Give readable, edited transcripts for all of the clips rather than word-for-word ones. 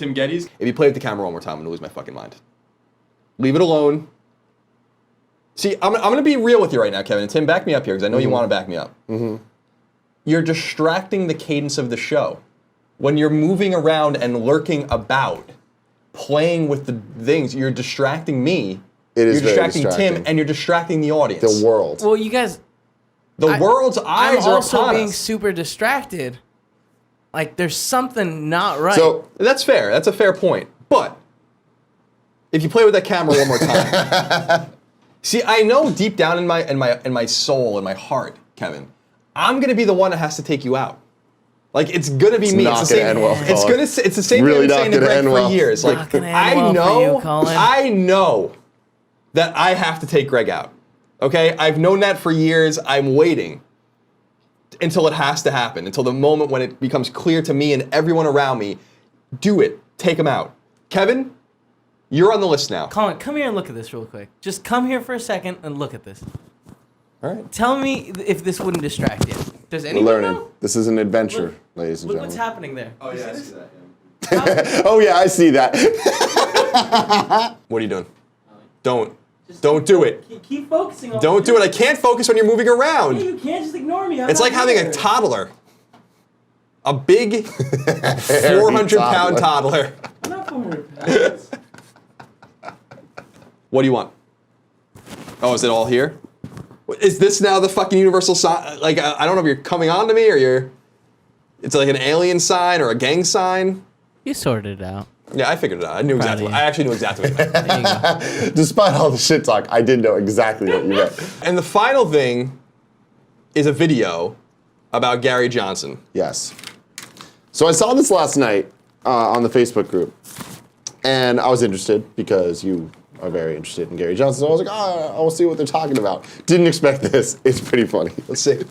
Tim Geddes. If you play with the camera one more time, I'm gonna lose my fucking mind. Leave it alone. See, I'm gonna be real with you right now, Kevin. And Tim, back me up here, because I know you want to back me up. You're distracting the cadence of the show. When you're moving around and lurking about, playing with the things, you're distracting me. It is You're distracting distracting. Tim, and you're distracting the audience. The world. Well, you guys... The world's eyes I'm are also upon being us. super distracted. Like, there's something not right. So That's fair. That's a fair point. But if you play with that camera one more time, see, I know deep down in my soul, in my heart, Kevin, I'm gonna be the one that has to take you out. Like, it's gonna be me. not It's the gonna same. end well, It's Colin. it's the same Really thing I've not been saying to gonna Greg end for well. years. Like, Not gonna end I well for know, you, Colin. I know that I have to take Greg out. Okay, I've known that for years. I'm waiting until it has to happen, until the moment when it becomes clear to me and everyone around me. Do it. Take him out. Kevin, you're on the list now. Colin, come here and look at this real quick. Just come here for a second and look at this. All right. Tell me if this wouldn't distract you. Does we're anyone learning. know? This is an adventure, ladies and Look what's gentlemen. happening there. Oh You yeah, I see see this? that. Oh yeah, I see that. What are you doing? Don't do it. Keep focusing on Don't do it. I can't focus when you're moving around. You can't just ignore me. It's like having a toddler. A big 400-pound toddler. I'm not 400 pounds. What do you want? Oh, is it all here? Is this now the fucking universal sign? Like, I don't know if you're coming on to me or you're... It's like an alien sign or a gang sign. You sorted it out. Yeah, I figured it out. I knew exactly. of you. I actually knew exactly what you meant. There you go. Despite all the shit talk, I did know exactly what you meant. And the final thing is a video about Gary Johnson. Yes. So I saw this last night on the Facebook group, and I was interested because you are very interested in Gary Johnson. So I was like, oh, I will see what they're talking about. Didn't expect this. It's pretty funny. Let's see.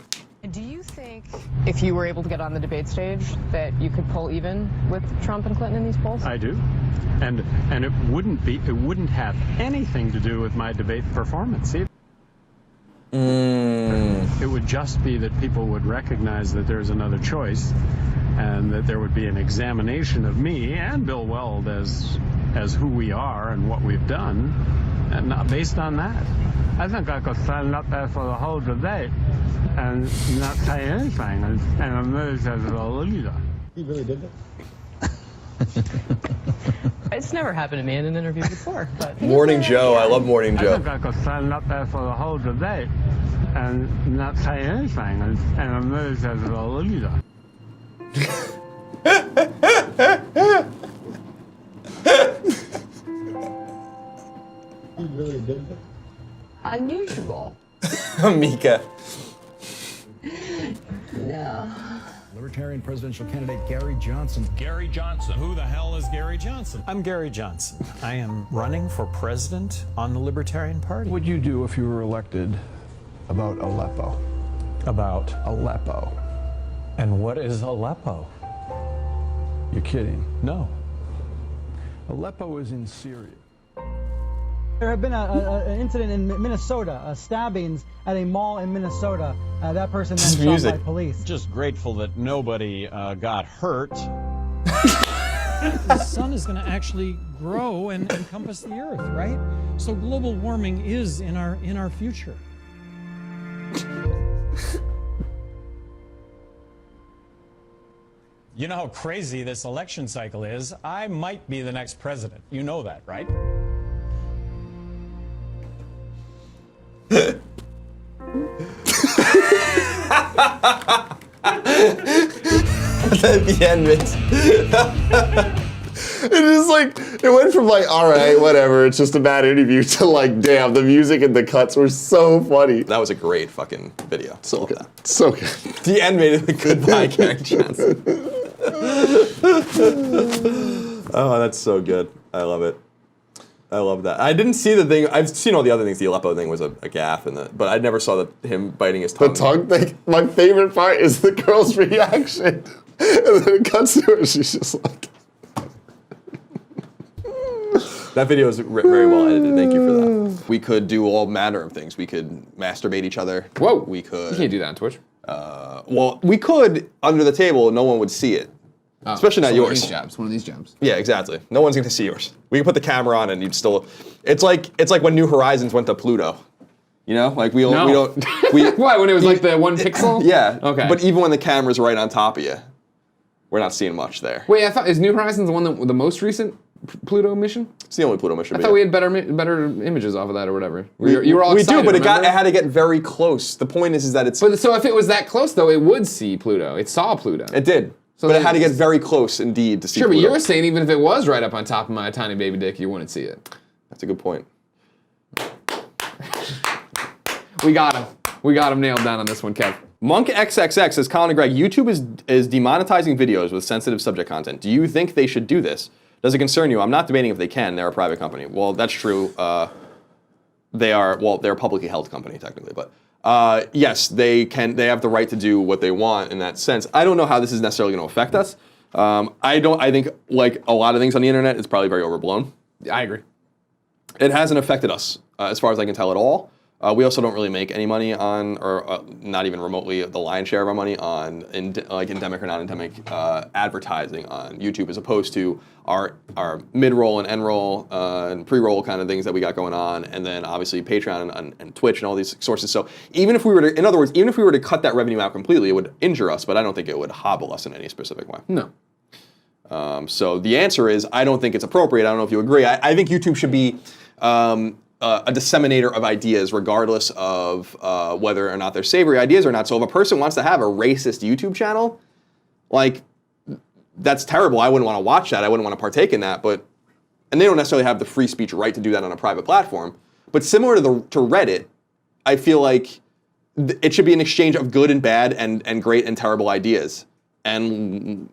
Do you think if you were able to get on the debate stage that you could pull even with Trump and Clinton in these polls? I do. And it wouldn't have anything to do with my debate performance either. It would just be that people would recognize that there's another choice and that there would be an examination of me and Bill Weld as who we are and what we've done, and not based on that. I think I could stand up there for the whole debate and not say anything and emerge as a leader. He really did that? It's never happened to me in an interview before. But Morning Joe. I love Morning I Joe. think I could stand up there for the whole debate and not say anything and emerge as a leader. He really did that? unusual. Mika. No. Libertarian presidential candidate Gary Johnson. Gary Johnson. Who the hell is Gary Johnson? I'm Gary Johnson. I am running for president on the Libertarian Party. What would you do if you were elected about Aleppo? About Aleppo. and what is Aleppo? You're kidding. No. Aleppo is in Syria. There have been an incident in Minnesota, stabbings at a mall in Minnesota. That person then shot by police. Just grateful that nobody got hurt. The sun is going to actually grow and encompass the earth, right? So global warming is in our future. You know how crazy this election cycle is? I might be the next president. You know that, right? At the end, Vince. It is like, it went from like, all right, whatever, it's just a bad interview, to like, damn, the music and the cuts were so funny. That was a great fucking video. So good. So good. The end made it a goodbye, Gary Johnson. Oh, that's so good. I love it. I love that. I didn't see the thing. I've seen all the other things. The Aleppo thing was a gaffe, but I never saw him biting his tongue. The tongue thing, my favorite part is the girl's reaction. And then it cuts to her, she's just like... That video is very well edited. Thank you for that. We could do all manner of things. We could masturbate each other. Whoa. We could. You can't do that on Twitch. Well, we could under the table. No one would see it. Especially not so yours. One of these jobs. One of these jobs. Yeah, exactly. No one's going to see yours. We can put the camera on and you'd still. It's like when New Horizons went to Pluto. You know, like we don't. Why? When it was like the 1 pixel? Yeah. Okay. But even when the camera's right on top of you, we're not seeing much there. Wait, I thought is New Horizons the most recent Pluto mission? It's the only Pluto mission. I thought we had better images off of that or whatever. You were all we excited, do, but remember? it had to get very close. The point is that it's. But so if it was that close though, it would see Pluto. It saw Pluto. It did. So but then it had to get very close indeed to see Sure, Pluto. but you're saying even if it was right up on top of my tiny baby dick, you wouldn't see it. That's a good point. We got him. We got him nailed down on this one, Kev. Monk XXX says, Colin and Greg, YouTube is demonetizing videos with sensitive subject content. Do you think they should do this? Does it concern you? I'm not debating if they can. They're a private company. Well, that's true. They're a publicly held company, technically. But yes, they can. They have the right to do what they want in that sense. I don't know how this is necessarily going to affect us. I think, like a lot of things on the internet, it's probably very overblown. I agree. It hasn't affected us, as far as I can tell at all. We also don't really make any money on, or not even remotely the lion's share of our money on endemic or non-endemic advertising on YouTube, as opposed to our mid-roll and end-roll and pre-roll kind of things that we got going on, and then obviously Patreon and Twitch and all these sources. So even if we were to, in other words, even if we were to cut that revenue out completely, it would injure us, but I don't think it would hobble us in any specific way. No. So the answer is, I don't think it's appropriate. I don't know if you agree. I think YouTube should be a disseminator of ideas, regardless of whether or not they're savory ideas or not. So if a person wants to have a racist YouTube channel, like, that's terrible. I wouldn't want to watch that. I wouldn't want to partake in that. And they don't necessarily have the free speech right to do that on a private platform. But similar to Reddit, I feel like it should be an exchange of good and bad and great and terrible ideas, and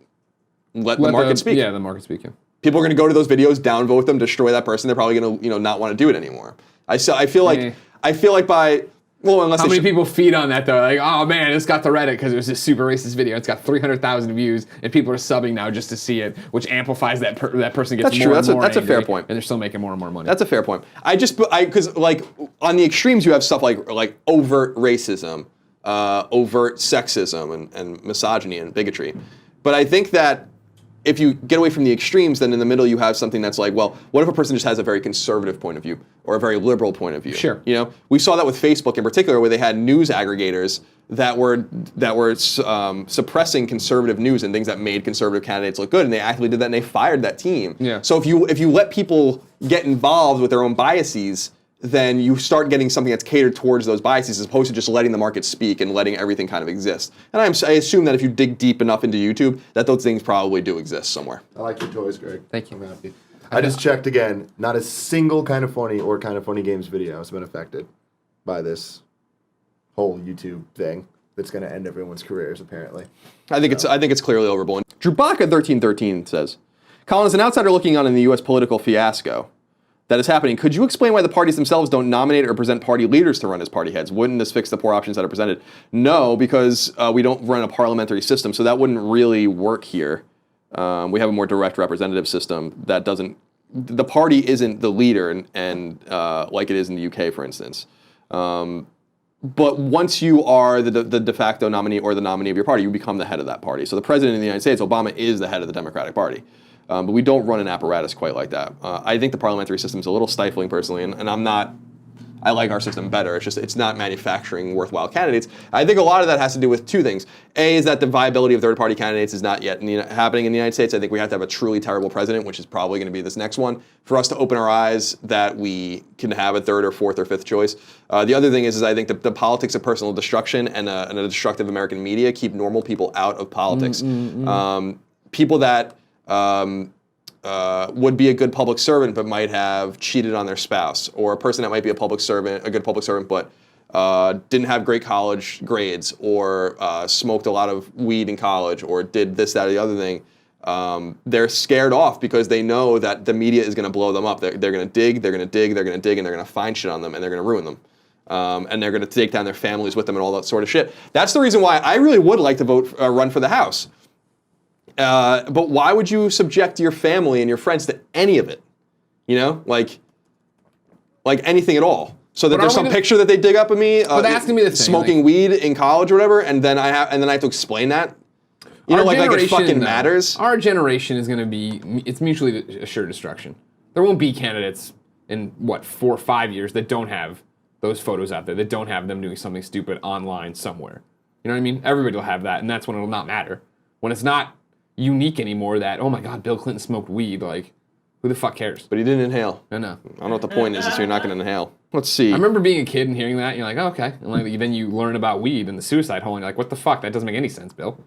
let the market speak. Yeah, the market speak. Yeah. People are going to go to those videos, downvote them, destroy that person. They're probably going to, not want to do it anymore. I feel like by unless how many people feed on that though? Like, oh man, it's got to Reddit because it was this super racist video. It's got 300,000 views, and people are subbing now just to see it, which amplifies that person gets that's more true. and more That's a fair angry, point. and they're still making more and more money. That's a fair point. Because like on the extremes, you have stuff like overt racism, overt sexism, and misogyny and bigotry. But I think that if you get away from the extremes, then in the middle you have something that's like, well, what if a person just has a very conservative point of view or a very liberal point of view? Sure. We saw that with Facebook in particular, where they had news aggregators that were suppressing conservative news and things that made conservative candidates look good, and they actively did that, and they fired that team. Yeah. So if you let people get involved with their own biases, then you start getting something that's catered towards those biases, as opposed to just letting the market speak and letting everything kind of exist. And I assume that if you dig deep enough into YouTube, that those things probably do exist somewhere. I like your toys, Greg. Thank you. I'm happy. I just checked again. Not a single Kind of Funny or Kind of Funny Games video has been affected by this whole YouTube thing that's going to end everyone's careers, apparently. I think it's clearly overblown. Drubaka1313 says, Colin, as an outsider looking on in the U.S. political fiasco that is happening, could you explain why the parties themselves don't nominate or present party leaders to run as party heads? Wouldn't this fix the poor options that are presented? No, because we don't run a parliamentary system, so that wouldn't really work here. We have a more direct representative system that doesn't. The party isn't the leader, and like it is in the UK, for instance. But once you are the de facto nominee or the nominee of your party, you become the head of that party. So the president of the United States, Obama, is the head of the Democratic Party. But we don't run an apparatus quite like that. I think the parliamentary system is a little stifling personally, and I'm not. I like our system better. It's just it's not manufacturing worthwhile candidates. I think a lot of that has to do with two things. A is that the viability of third-party candidates is not yet happening in the United States. I think we have to have a truly terrible president, which is probably going to be this next one, for us to open our eyes that we can have a third or fourth or fifth choice. The other thing is I think the politics of personal destruction and a destructive American media keep normal people out of politics. People that would be a good public servant but might have cheated on their spouse, or a person that might be a good public servant but didn't have great college grades, or smoked a lot of weed in college, or did this, that, or the other thing. They're scared off because they know that the media is going to blow them up. They're going to dig, and they're going to find shit on them, and they're going to ruin them. And they're going to take down their families with them and all that sort of shit. That's the reason why I really would like to run for the House. But why would you subject your family and your friends to any of it? Like anything at all. So that there's some picture that they dig up of me, asking me the thing, smoking weed in college or whatever, and then I have to explain that. You know, Our like it fucking generation, matters. Our generation is going to be, it's mutually assured destruction. There won't be candidates in, 4 or 5 years that don't have those photos out there, that don't have them doing something stupid online somewhere. You know what I mean? Everybody will have that, and that's when it'll not matter. When it's not unique anymore that, oh my God, Bill Clinton smoked weed, like, who the fuck cares? But he didn't inhale. I know. I don't know what the point is you're not going to inhale. Let's see. I remember being a kid and hearing that, and you're like, oh, okay. And like, then you learn about weed and the suicide hole, and you're like, what the fuck? That doesn't make any sense, Bill.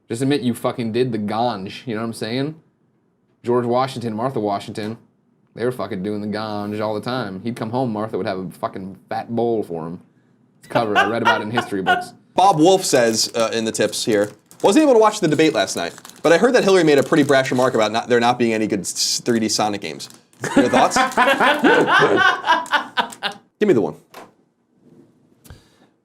Just admit you fucking did the ganj, you know what I'm saying? George Washington, Martha Washington, they were fucking doing the ganj all the time. He'd come home, Martha would have a fucking fat bowl for him. It's covered, I read about it in history books. Bob Wolf says in the tips here, wasn't able to watch the debate last night, but I heard that Hillary made a pretty brash remark about there not being any good 3D Sonic games. Your thoughts? Give me the one.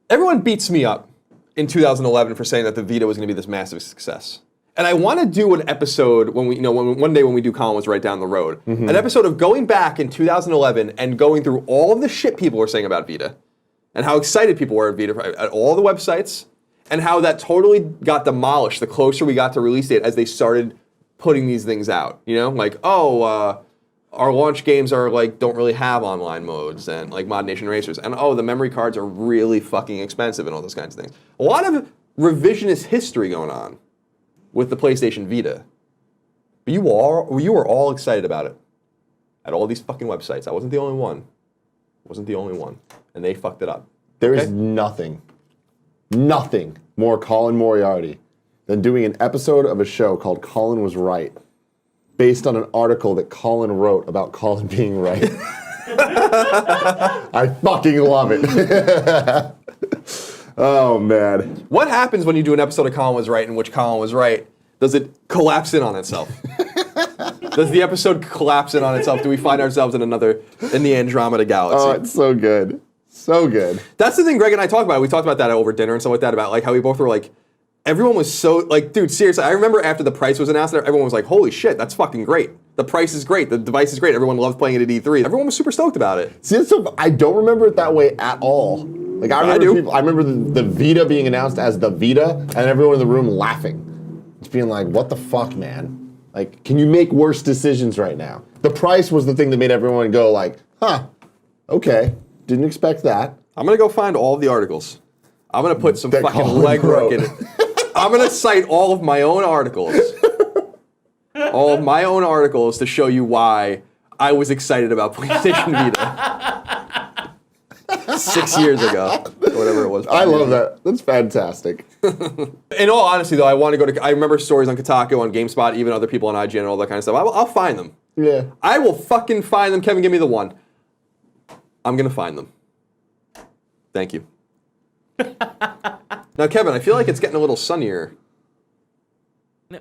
Everyone beats me up in 2011 for saying that the Vita was going to be this massive success. And I want to do an episode when one day when we do Colin Was Right down the road, an episode of going back in 2011 and going through all of the shit people were saying about Vita, and how excited people were at Vita at all the websites, and how that totally got demolished the closer we got to release date as they started putting these things out. You know, like, our launch games are like don't really have online modes, and like Mod Nation Racers, and the memory cards are really fucking expensive and all those kinds of things. A lot of revisionist history going on with the PlayStation Vita. But you were all excited about it at all these fucking websites. I wasn't the only one. And they fucked it up. There is nothing more Colin Moriarty than doing an episode of a show called Colin Was Right, based on an article that Colin wrote about Colin being right. I fucking love it. Oh, man. What happens when you do an episode of Colin Was Right in which Colin was right? Does it collapse in on itself? Does the episode collapse in on itself? Do we find ourselves in the Andromeda Galaxy? Oh, it's so good. So good. That's the thing Greg and I talked about. We talked about that over dinner and stuff like that, about like how we both were like, everyone was so, like, dude, seriously, I remember after the price was announced, everyone was like, holy shit, that's fucking great. The price is great. The device is great. Everyone loves playing it at E3. Everyone was super stoked about it. See, I don't remember it that way at all. Like, I remember the Vita being announced as the Vita, and everyone in the room laughing. Just being like, what the fuck, man? Like, can you make worse decisions right now? The price was the thing that made everyone go like, huh, okay, didn't expect that. I'm going to go find all of the articles. I'm going to put some fucking legwork in it. I'm going to cite all of my own articles. All of my own articles to show you why I was excited about PlayStation Vita. 6 years ago, or whatever it was. I love that. That's fantastic. In all honesty, though, I remember stories on Kotaku, on GameSpot, even other people on IGN and all that kind of stuff. I'll find them. Yeah. I will fucking find them. Kevin, give me the one. I'm going to find them. Thank you. Now, Kevin, I feel like it's getting a little sunnier. No,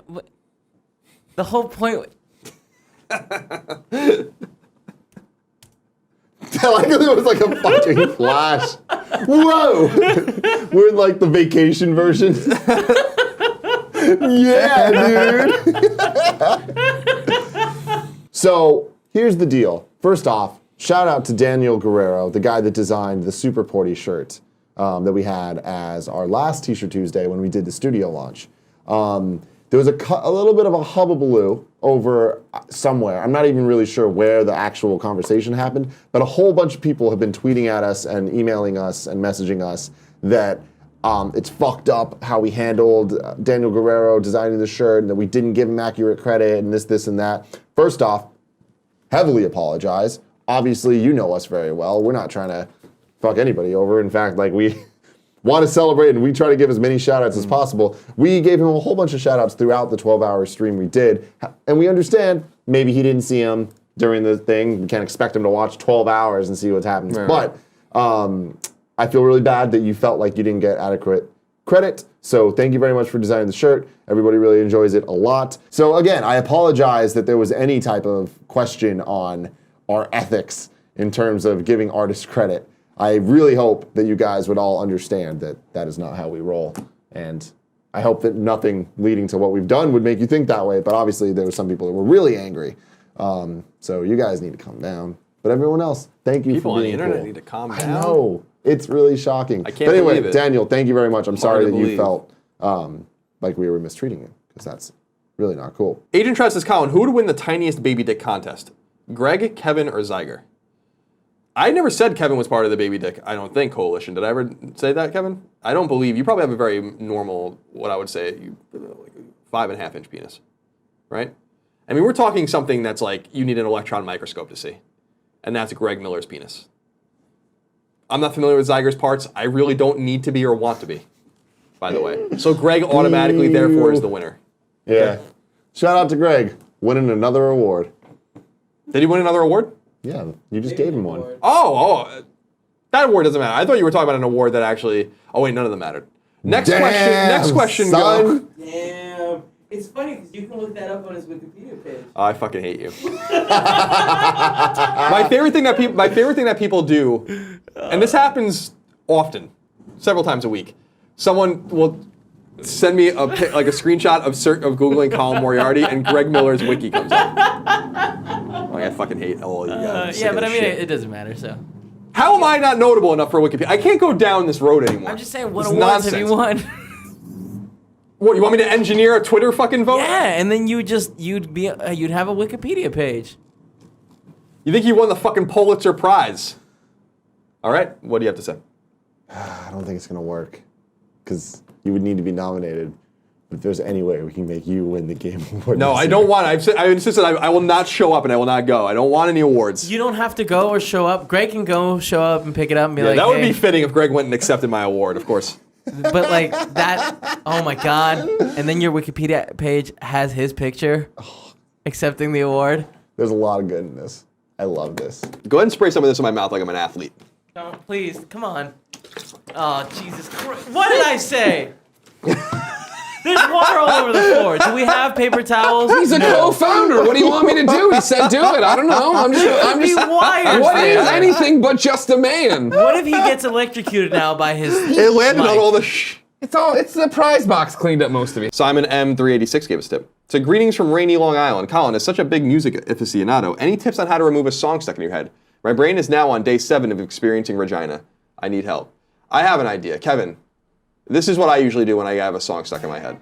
the whole point. I like that it was like a fucking flash. Whoa! We're in like the vacation version. Yeah, dude. So here's the deal. First off, shout out to Daniel Guerrero, the guy that designed the Super Porty shirt that we had as our last T-shirt Tuesday when we did the studio launch. There was a little bit of a hubbubaloo over somewhere. I'm not even really sure where the actual conversation happened, but a whole bunch of people have been tweeting at us and emailing us and messaging us that it's fucked up how we handled Daniel Guerrero designing the shirt and that we didn't give him accurate credit and this and that. First off, heavily apologize. Obviously, you know us very well. We're not trying to fuck anybody over. In fact, like we want to celebrate and we try to give as many shout outs as possible. We gave him a whole bunch of shout outs throughout the 12-hour stream we did. And we understand maybe he didn't see them during the thing. We can't expect him to watch 12 hours and see what's happening. Right. But I feel really bad that you felt like you didn't get adequate credit. So thank you very much for designing the shirt. Everybody really enjoys it a lot. So again, I apologize that there was any type of question on our ethics in terms of giving artists credit. I really hope that you guys would all understand that that is not how we roll. And I hope that nothing leading to what we've done would make you think that way. But obviously there were some people that were really angry. So you guys need to calm down. But everyone else, thank you people for being on the internet cool. need to calm down. I know. It's really shocking. I can't but anyway, believe it. Daniel, thank you very much. I'm sorry that you felt like we were mistreating him, because that's really not cool. Agent Trust says, Colin, who would win the tiniest baby dick contest? Greg, Kevin, or Zyger? I never said Kevin was part of the baby dick, I don't think, coalition. Did I ever say that, Kevin? I don't believe. You probably have a very normal, what I would say, like 5.5-inch penis, right? I mean, we're talking something that's like you need an electron microscope to see. And that's Greg Miller's penis. I'm not familiar with Zyger's parts. I really don't need to be or want to be, by the way. So Greg automatically, therefore, is the winner. Yeah. Okay. Shout out to Greg, winning another award. Did he win another award? Yeah, you just gave him one. Oh, that award doesn't matter. I thought you were talking about an award that actually. Oh wait, none of them mattered. Next question. Son. Go. Damn. It's funny because you can look that up on his Wikipedia page. I fucking hate you. My favorite thing that people do, and this happens often, several times a week. Someone will send me a screenshot of googling Colin Moriarty, and Greg Miller's wiki comes up. Like, I fucking hate all you guys. Yeah, but I mean, it doesn't matter. So. How am I not notable enough for Wikipedia? I can't go down this road anymore. I'm just saying, what awards have you won? What, you want me to engineer a Twitter fucking vote? Yeah, and then you'd have a Wikipedia page. You think you won the fucking Pulitzer Prize? All right, what do you have to say? I don't think it's gonna work, because you would need to be nominated. But if there's any way we can make you win the Game Award. No, I don't want. I insisted I will not show up and I will not go. I don't want any awards. You don't have to go or show up. Greg can go, show up, and pick it up and be like, that would be fitting if Greg went and accepted my award, of course. But like that, oh my God. And then your Wikipedia page has his picture accepting the award. There's a lot of good in this. I love this. Go ahead and spray some of this in my mouth like I'm an athlete. Don't, please, come on. Oh, Jesus Christ. What did I say? There's water all over the floor. Do we have paper towels? He's a co-founder. What do you want me to do? He said do it. I don't know. I'm just what is anything but just a man? What if he gets electrocuted now by his It landed on all the It's the prize box cleaned up most of it. Simon M386 gave us a tip. So greetings from rainy Long Island. Colin is such a big music aficionado. Any tips on how to remove a song stuck in your head? My brain is now on day 7 of experiencing Regina. I need help. I have an idea. Kevin, this is what I usually do when I have a song stuck in my head.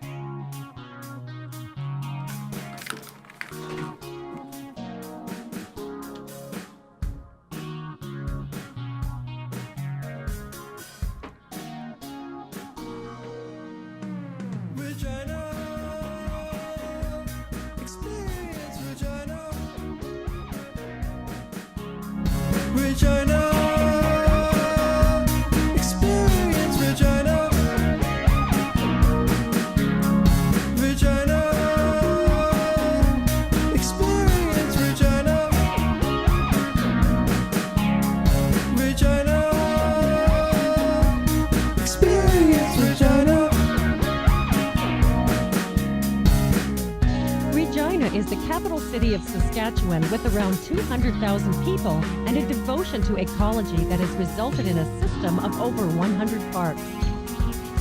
Is the capital city of Saskatchewan with around 200,000 people and a devotion to ecology that has resulted in a system of over 100 parks.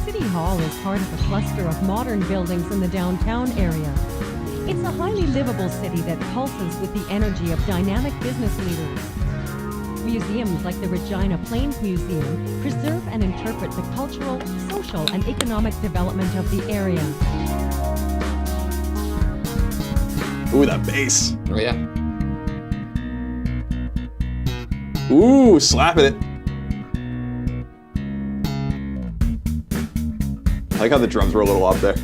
City Hall is part of a cluster of modern buildings in the downtown area. It's a highly livable city that pulses with the energy of dynamic business leaders. Museums like the Regina Plains Museum preserve and interpret the cultural, social, and economic development of the area. Ooh, that bass. Oh, yeah. Ooh, slapping it. I like how the drums were a little off there.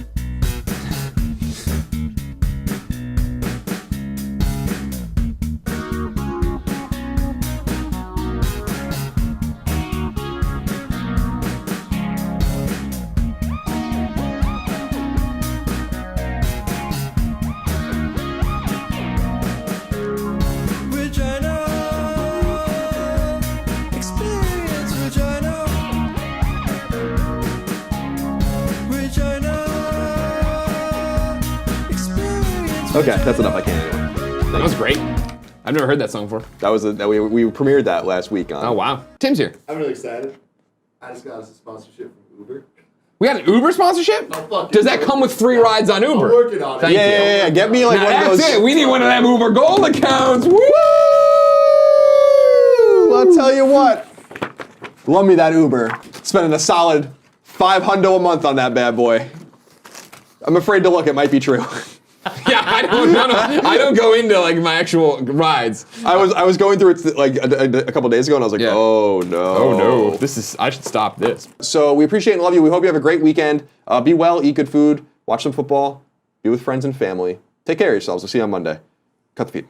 Okay, that's enough. I can't anymore. That was great. I've never heard that song before. That was we premiered that last week on. Oh wow, Tim's here. I'm really excited. I just got us a sponsorship from Uber. We got an Uber sponsorship? Oh, fuck. Does that come with free rides on Uber? I'm working on it. Yeah. Get me like now one of those. That's it. We need one of them Uber Gold accounts. Woo! I'll tell you what. Love me that Uber. Spending a solid $500 a month on that bad boy. I'm afraid to look. It might be true. Yeah, I don't go into like my actual rides. I was going through it like a couple days ago, and I was like, oh no. Oh no, I should stop this. So we appreciate and love you. We hope you have a great weekend. Be well, eat good food, watch some football, be with friends and family. Take care of yourselves. We'll see you on Monday. Cut the feed.